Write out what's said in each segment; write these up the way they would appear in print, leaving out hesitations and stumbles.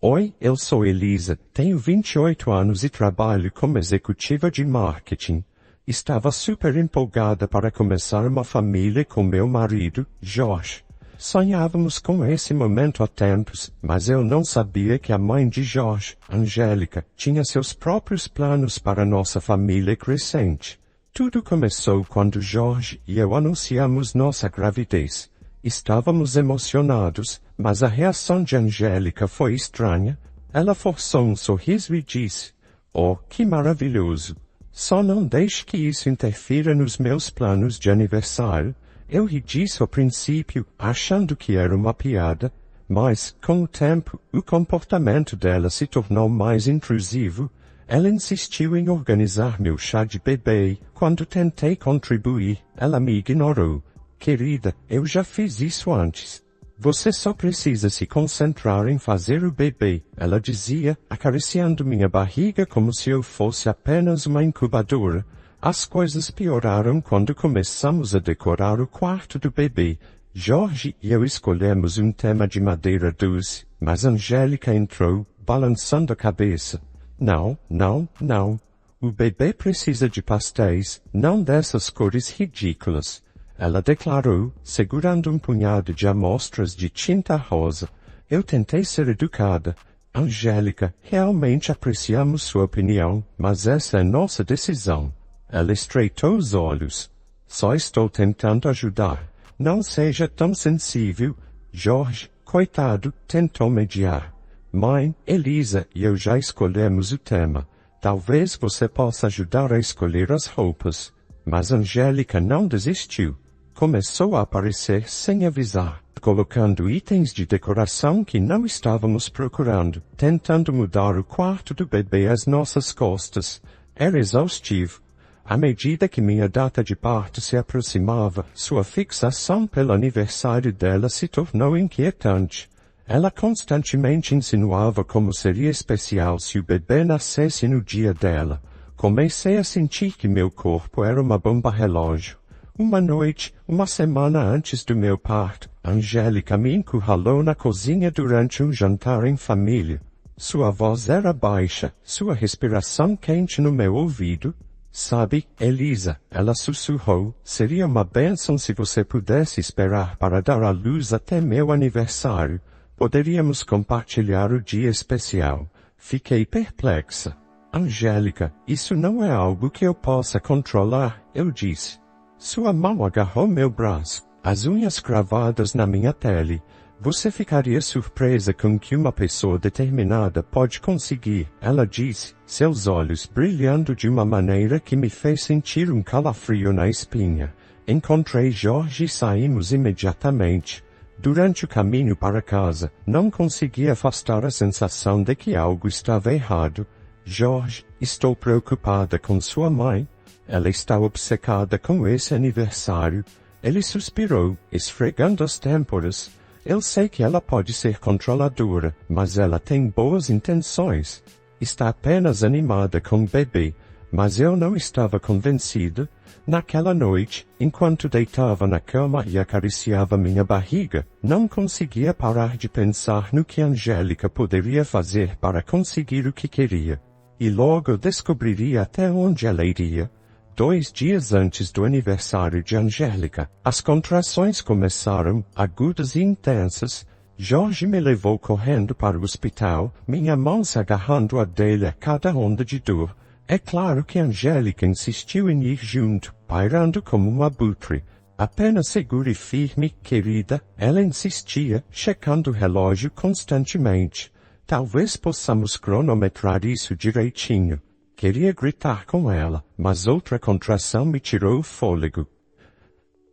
Oi, eu sou Elisa, tenho 28 anos e trabalho como executiva de marketing. Estava super empolgada para começar uma família com meu marido, Jorge. Sonhávamos com esse momento há tempos, mas eu não sabia que a mãe de Jorge, Angélica, tinha seus próprios planos para nossa família crescente. Tudo começou quando Jorge e eu anunciamos nossa gravidez. Estávamos emocionados, mas a reação de Angélica foi estranha. Ela forçou um sorriso e disse, "Oh, que maravilhoso! Só não deixe que isso interfira nos meus planos de aniversário." Eu ri disso ao princípio, achando que era uma piada, mas, com o tempo, o comportamento dela se tornou mais intrusivo. Ela insistiu em organizar meu chá de bebê e, quando tentei contribuir, ela me ignorou. "Querida, eu já fiz isso antes. Você só precisa se concentrar em fazer o bebê", ela dizia, acariciando minha barriga como se eu fosse apenas uma incubadora. As coisas pioraram quando começamos a decorar o quarto do bebê. Jorge e eu escolhemos um tema de madeira doce, mas Angélica entrou, balançando a cabeça. Não, não, não. O bebê precisa de pastéis, não dessas cores ridículas." Ela declarou, segurando um punhado de amostras de tinta rosa. Eu tentei ser educada. "Angélica, realmente apreciamos sua opinião, mas essa é nossa decisão." Ela estreitou os olhos. "Só estou tentando ajudar. Não seja tão sensível." Jorge, coitado, tentou mediar. "Mãe, Elisa e eu já escolhemos o tema. Talvez você possa ajudar a escolher as roupas." Mas Angélica não desistiu. Começou a aparecer sem avisar, colocando itens de decoração que não estávamos procurando, tentando mudar o quarto do bebê às nossas costas. Era exaustivo. À medida que minha data de parto se aproximava, sua fixação pelo aniversário dela se tornou inquietante. Ela constantemente insinuava como seria especial se o bebê nascesse no dia dela. Comecei a sentir que meu corpo era uma bomba relógio. Uma noite, uma semana antes do meu parto, Angélica me encurralou na cozinha durante um jantar em família. Sua voz era baixa, sua respiração quente no meu ouvido. "Sabe, Elisa," ela sussurrou, "seria uma bênção se você pudesse esperar para dar à luz até meu aniversário. Poderíamos compartilhar o dia especial." Fiquei perplexa. "Angélica, isso não é algo que eu possa controlar," eu disse. Sua mão agarrou meu braço, as unhas cravadas na minha pele. "Você ficaria surpresa com que uma pessoa determinada pode conseguir," ela disse, seus olhos brilhando de uma maneira que me fez sentir um calafrio na espinha. Encontrei Jorge e saímos imediatamente. Durante o caminho para casa, não consegui afastar a sensação de que algo estava errado. "Jorge, estou preocupada com sua mãe. Ela está obcecada com esse aniversário." Ele suspirou, esfregando as têmporas. "Eu sei que ela pode ser controladora, mas ela tem boas intenções. Está apenas animada com o bebê." Mas eu não estava convencida. Naquela noite, enquanto deitava na cama e acariciava minha barriga, não conseguia parar de pensar no que Angélica poderia fazer para conseguir o que queria. E logo descobriria até onde ela iria. 2 dias antes do aniversário de Angélica, as contrações começaram, agudas e intensas. Jorge me levou correndo para o hospital, minha mão se agarrando a dele a cada onda de dor. É claro que Angélica insistiu em ir junto, pairando como um abutre. "Apenas segure firme, querida," ela insistia, checando o relógio constantemente. "Talvez possamos cronometrar isso direitinho." Queria gritar com ela, mas outra contração me tirou o fôlego.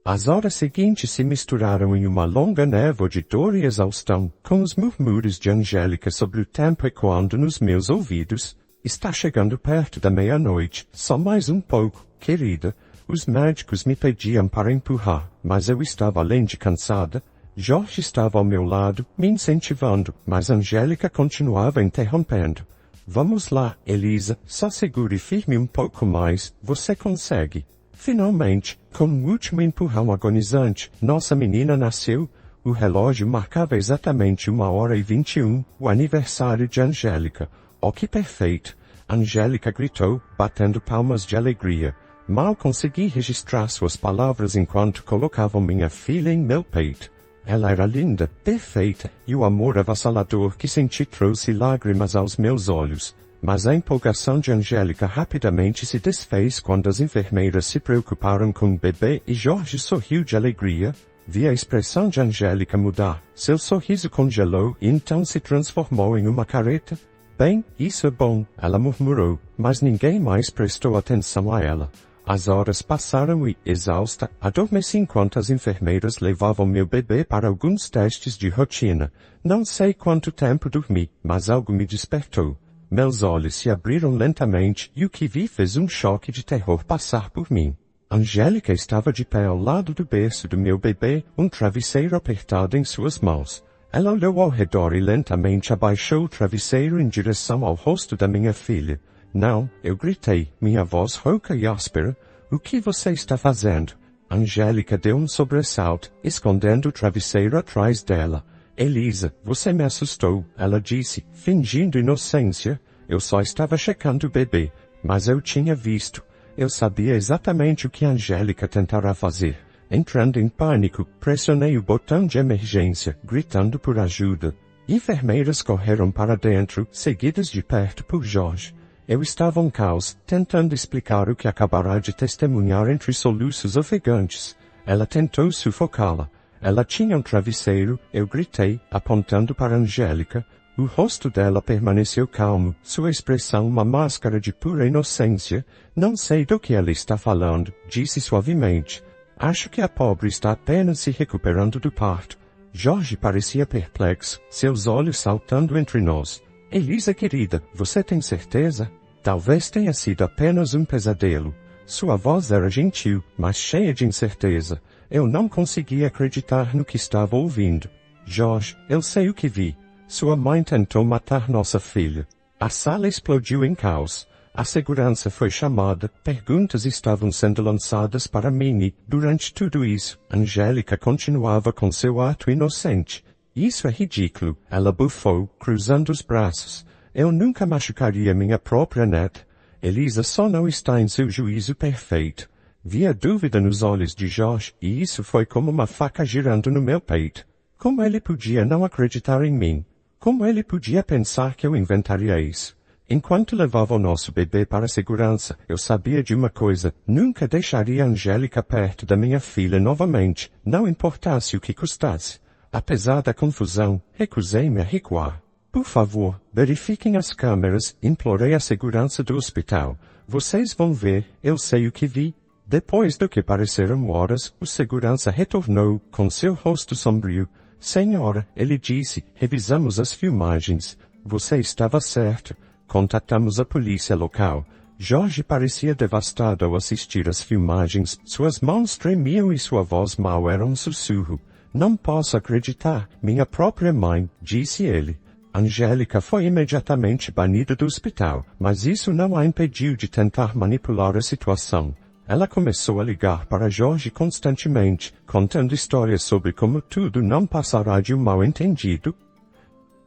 As horas seguintes se misturaram em uma longa névoa de dor e exaustão, com os murmúrios de Angélica sobre o tempo ecoando nos meus ouvidos. "Está chegando perto da meia-noite, só mais um pouco, querida." Os médicos me pediam para empurrar, mas eu estava além de cansada. Jorge estava ao meu lado, me incentivando, mas Angélica continuava interrompendo. "Vamos lá, Elisa, só segure firme um pouco mais, você consegue." Finalmente, com um último empurrão agonizante, nossa menina nasceu. O relógio marcava exatamente 1h21, o aniversário de Angélica. Oh, que perfeito! Angélica gritou, batendo palmas de alegria. Mal consegui registrar suas palavras enquanto colocava minha filha em meu peito. Ela era linda, perfeita, e o amor avassalador que senti trouxe lágrimas aos meus olhos. Mas a empolgação de Angélica rapidamente se desfez quando as enfermeiras se preocuparam com o bebê e Jorge sorriu de alegria. Vi a expressão de Angélica mudar. Seu sorriso congelou e então se transformou em uma careta. Bem, isso é bom, ela murmurou, mas ninguém mais prestou atenção a ela. As horas passaram e, exausta, adormeci enquanto as enfermeiras levavam meu bebê para alguns testes de rotina. Não sei quanto tempo dormi, mas algo me despertou. Meus olhos se abriram lentamente e o que vi fez um choque de terror passar por mim. Angélica estava de pé ao lado do berço do meu bebê, um travesseiro apertado em suas mãos. Ela olhou ao redor e lentamente abaixou o travesseiro em direção ao rosto da minha filha. Não, eu gritei, minha voz rouca e áspera. O que você está fazendo? Angélica deu um sobressalto, escondendo o travesseiro atrás dela. Elisa, você me assustou, ela disse, fingindo inocência. Eu só estava checando o bebê, mas eu tinha visto. Eu sabia exatamente o que Angélica tentará fazer. Entrando em pânico, pressionei o botão de emergência, gritando por ajuda. Enfermeiras correram para dentro, seguidas de perto por Jorge. Eu estava um caos, tentando explicar o que acabará de testemunhar entre soluços ofegantes. Ela tentou sufocá-la. Ela tinha um travesseiro, eu gritei, apontando para Angélica. O rosto dela permaneceu calmo, sua expressão uma máscara de pura inocência. Não sei do que ela está falando, disse suavemente. Acho que a pobre está apenas se recuperando do parto. Jorge parecia perplexo, seus olhos saltando entre nós. Elisa querida, você tem certeza? Talvez tenha sido apenas um pesadelo. Sua voz era gentil, mas cheia de incerteza. Eu não conseguia acreditar no que estava ouvindo. Jorge, eu sei o que vi. Sua mãe tentou matar nossa filha. A sala explodiu em caos. A segurança foi chamada, perguntas estavam sendo lançadas para mim e, durante tudo isso, Angélica continuava com seu ato inocente. Isso é ridículo, ela bufou, cruzando os braços. Eu nunca machucaria minha própria neta. Elisa só não está em seu juízo perfeito. Vi a dúvida nos olhos de Jorge, e isso foi como uma faca girando no meu peito. Como ele podia não acreditar em mim? Como ele podia pensar que eu inventaria isso? Enquanto levava o nosso bebê para a segurança, eu sabia de uma coisa, nunca deixaria Angélica perto da minha filha novamente, não importasse o que custasse. Apesar da confusão, recusei-me a recuar. Por favor, verifiquem as câmeras, implorei a segurança do hospital. Vocês vão ver, eu sei o que vi. Depois do que pareceram horas, o segurança retornou, com seu rosto sombrio. Senhora, ele disse, revisamos as filmagens. Você estava certo. Contatamos a polícia local. Jorge parecia devastado ao assistir às filmagens. Suas mãos tremiam e sua voz mal era um sussurro. Não posso acreditar, minha própria mãe, disse ele. Angélica foi imediatamente banida do hospital, mas isso não a impediu de tentar manipular a situação. Ela começou a ligar para Jorge constantemente, contando histórias sobre como tudo não passará de um mal-entendido.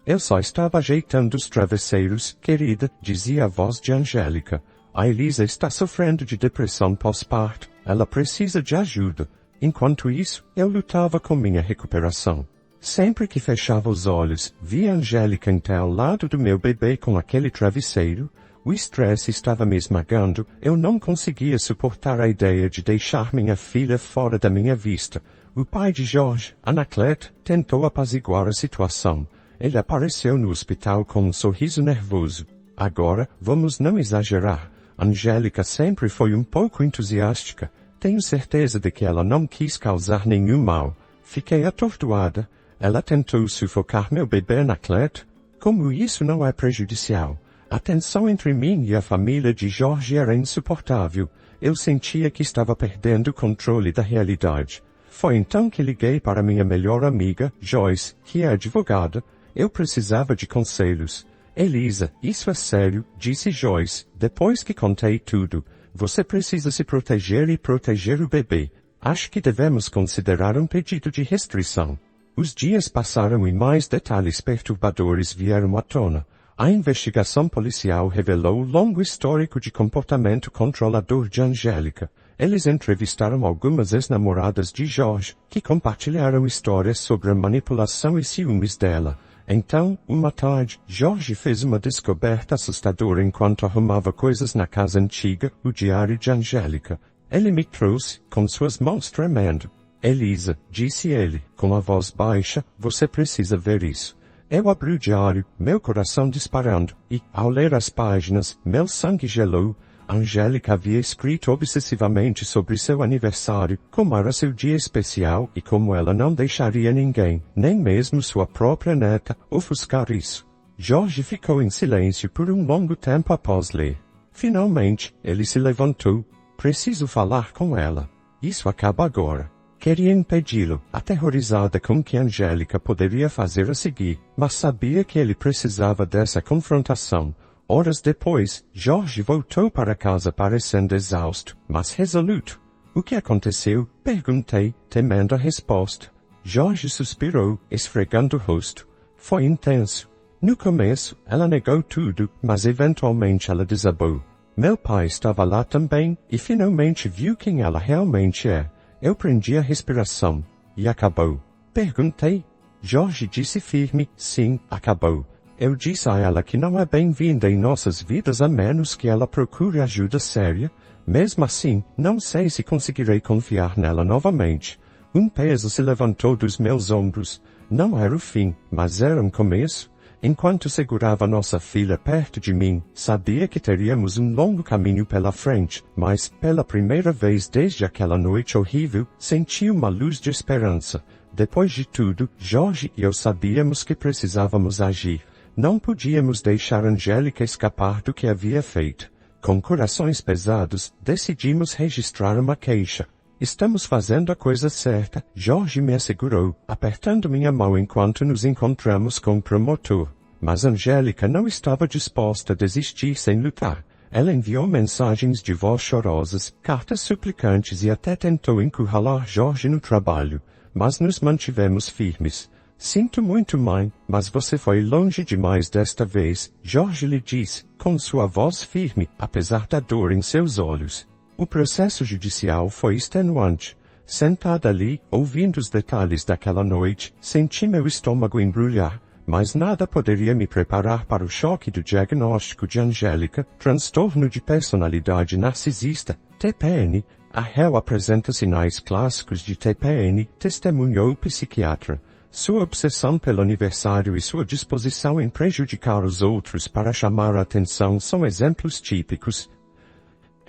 Eu só estava ajeitando os travesseiros, querida, dizia a voz de Angélica. A Elisa está sofrendo de depressão pós-parto. Ela precisa de ajuda. Enquanto isso, eu lutava com minha recuperação. Sempre que fechava os olhos, via Angélica em pé ao lado do meu bebê com aquele travesseiro. O estresse estava me esmagando, eu não conseguia suportar a ideia de deixar minha filha fora da minha vista. O pai de Jorge, Anacleto, tentou apaziguar a situação. Ele apareceu no hospital com um sorriso nervoso. Agora, vamos não exagerar. Angélica sempre foi um pouco entusiástica. Tenho certeza de que ela não quis causar nenhum mal. Fiquei atordoada. Ela tentou sufocar meu bebê Anacleto. Como isso não é prejudicial? A tensão entre mim e a família de Jorge era insuportável. Eu sentia que estava perdendo o controle da realidade. Foi então que liguei para minha melhor amiga, Joyce, que é advogada. Eu precisava de conselhos. Elisa, isso é sério, disse Joyce, depois que contei tudo. Você precisa se proteger e proteger o bebê. Acho que devemos considerar um pedido de restrição. Os dias passaram e mais detalhes perturbadores vieram à tona. A investigação policial revelou o longo histórico de comportamento controlador de Angélica. Eles entrevistaram algumas ex-namoradas de Jorge, que compartilharam histórias sobre a manipulação e ciúmes dela. Então, uma tarde, Jorge fez uma descoberta assustadora enquanto arrumava coisas na casa antiga, o diário de Angélica. Ele me trouxe, com suas mãos tremendo. Elisa, disse ele, com a voz baixa, você precisa ver isso. Eu abri o diário, meu coração disparando, e, ao ler as páginas, meu sangue gelou. Angélica havia escrito obsessivamente sobre seu aniversário, como era seu dia especial e como ela não deixaria ninguém, nem mesmo sua própria neta, ofuscar isso. Jorge ficou em silêncio por um longo tempo após ler. Finalmente, ele se levantou. Preciso falar com ela. Isso acaba agora. Queria impedi-lo, aterrorizada com o que Angélica poderia fazer a seguir, mas sabia que ele precisava dessa confrontação. Horas depois, Jorge voltou para casa parecendo exausto, mas resoluto. O que aconteceu? Perguntei, temendo a resposta. Jorge suspirou, esfregando o rosto. Foi intenso. No começo, ela negou tudo, mas eventualmente ela desabou. Meu pai estava lá também, e finalmente viu quem ela realmente é. Eu prendi a respiração. E acabou. Perguntei. Jorge disse firme, sim, acabou. Eu disse a ela que não é bem-vinda em nossas vidas a menos que ela procure ajuda séria. Mesmo assim, não sei se conseguirei confiar nela novamente. Um peso se levantou dos meus ombros. Não era o fim, mas era um começo. Enquanto segurava nossa filha perto de mim, sabia que teríamos um longo caminho pela frente, mas, pela primeira vez desde aquela noite horrível, senti uma luz de esperança. Depois de tudo, Jorge e eu sabíamos que precisávamos agir. Não podíamos deixar Angélica escapar do que havia feito. Com corações pesados, decidimos registrar uma queixa. Estamos fazendo a coisa certa, Jorge me assegurou, apertando minha mão enquanto nos encontramos com o promotor. Mas Angélica não estava disposta a desistir sem lutar. Ela enviou mensagens de voz chorosas, cartas suplicantes e até tentou encurralar Jorge no trabalho. Mas nos mantivemos firmes. Sinto muito, mãe, mas você foi longe demais desta vez, Jorge lhe disse, com sua voz firme, apesar da dor em seus olhos. O processo judicial foi extenuante. Sentada ali, ouvindo os detalhes daquela noite, senti meu estômago embrulhar, mas nada poderia me preparar para o choque do diagnóstico de Angélica, transtorno de personalidade narcisista, TPN. A réu apresenta sinais clássicos de TPN, testemunhou o psiquiatra. Sua obsessão pelo aniversário e sua disposição em prejudicar os outros para chamar a atenção são exemplos típicos.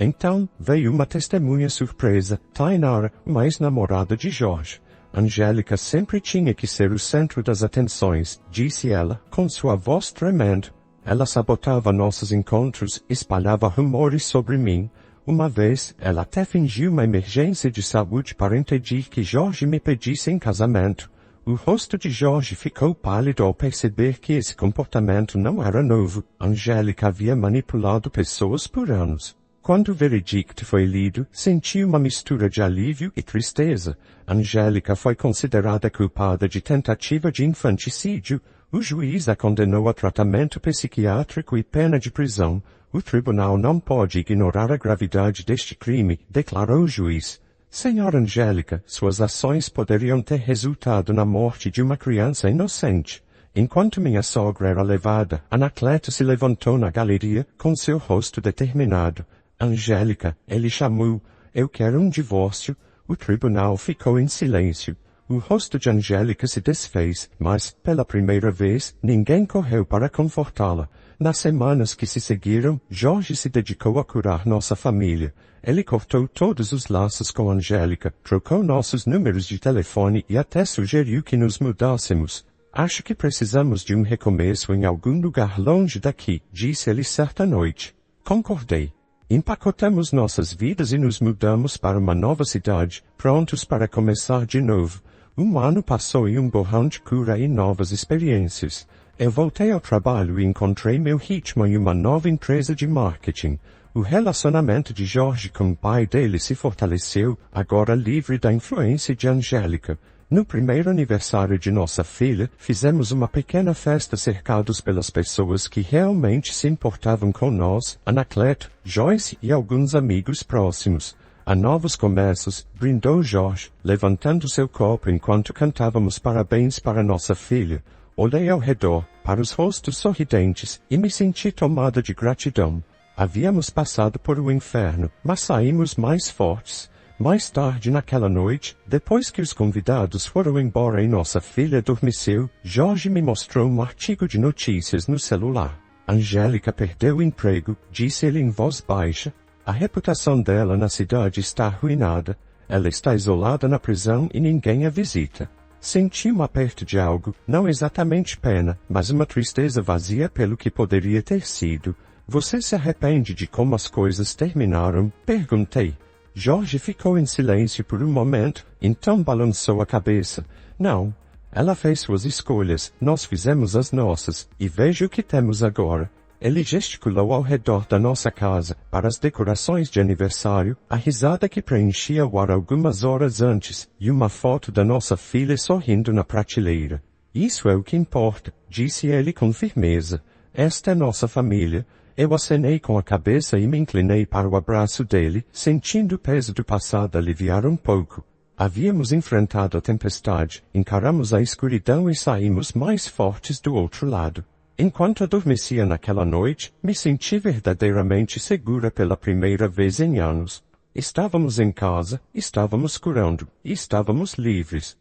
Então, veio uma testemunha surpresa, Tainara, uma ex-namorada de Jorge. Angélica sempre tinha que ser o centro das atenções, disse ela, com sua voz tremendo. Ela sabotava nossos encontros, espalhava rumores sobre mim. Uma vez, ela até fingiu uma emergência de saúde para impedir que Jorge me pedisse em casamento. O rosto de Jorge ficou pálido ao perceber que esse comportamento não era novo. Angélica havia manipulado pessoas por anos. Quando o veredicto foi lido, senti uma mistura de alívio e tristeza. Angélica foi considerada culpada de tentativa de infanticídio. O juiz a condenou a tratamento psiquiátrico e pena de prisão. O tribunal não pode ignorar a gravidade deste crime, declarou o juiz. Senhora Angélica, suas ações poderiam ter resultado na morte de uma criança inocente. Enquanto minha sogra era levada, Anacleto se levantou na galeria, com seu rosto determinado. Angélica, ele chamou, eu quero um divórcio. O tribunal ficou em silêncio. O rosto de Angélica se desfez, mas, pela primeira vez, ninguém correu para confortá-la. Nas semanas que se seguiram, Jorge se dedicou a curar nossa família. Ele cortou todos os laços com Angélica, trocou nossos números de telefone e até sugeriu que nos mudássemos. Acho que precisamos de um recomeço em algum lugar longe daqui, disse ele certa noite. Concordei. Empacotamos nossas vidas e nos mudamos para uma nova cidade, prontos para começar de novo. Um ano passou e um borrão de cura e novas experiências. Eu voltei ao trabalho e encontrei meu ritmo em uma nova empresa de marketing. O relacionamento de Jorge com o pai dele se fortaleceu, agora livre da influência de Angélica. No primeiro aniversário de nossa filha, fizemos uma pequena festa cercados pelas pessoas que realmente se importavam com nós, Anacleto, Joyce e alguns amigos próximos. A novos começos, brindou Jorge, levantando seu copo enquanto cantávamos parabéns para nossa filha. Olhei ao redor, para os rostos sorridentes, e me senti tomada de gratidão. Havíamos passado por um inferno, mas saímos mais fortes. Mais tarde naquela noite, depois que os convidados foram embora e nossa filha adormeceu, Jorge me mostrou um artigo de notícias no celular. Angélica perdeu o emprego, disse ele em voz baixa. A reputação dela na cidade está arruinada. Ela está isolada na prisão e ninguém a visita. Senti um aperto de algo, não exatamente pena, mas uma tristeza vazia pelo que poderia ter sido. Você se arrepende de como as coisas terminaram? Perguntei. Jorge ficou em silêncio por um momento, então balançou a cabeça. Não. Ela fez suas escolhas, nós fizemos as nossas, e veja o que temos agora. Ele gesticulou ao redor da nossa casa, para as decorações de aniversário, a risada que preenchia o ar algumas horas antes, e uma foto da nossa filha sorrindo na prateleira. Isso é o que importa, disse ele com firmeza. Esta é nossa família. Eu acenei com a cabeça e me inclinei para o abraço dele, sentindo o peso do passado aliviar um pouco. Havíamos enfrentado a tempestade, encaramos a escuridão e saímos mais fortes do outro lado. Enquanto adormecia naquela noite, me senti verdadeiramente segura pela primeira vez em anos. Estávamos em casa, estávamos curando, e estávamos livres.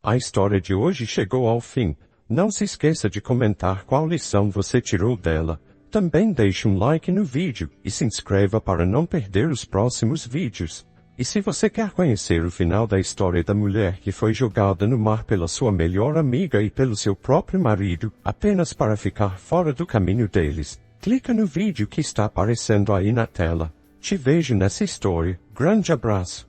A história de hoje chegou ao fim. Não se esqueça de comentar qual lição você tirou dela. Também deixe um like no vídeo e se inscreva para não perder os próximos vídeos. E se você quer conhecer o final da história da mulher que foi jogada no mar pela sua melhor amiga e pelo seu próprio marido, apenas para ficar fora do caminho deles, clica no vídeo que está aparecendo aí na tela. Te vejo nessa história. Grande abraço.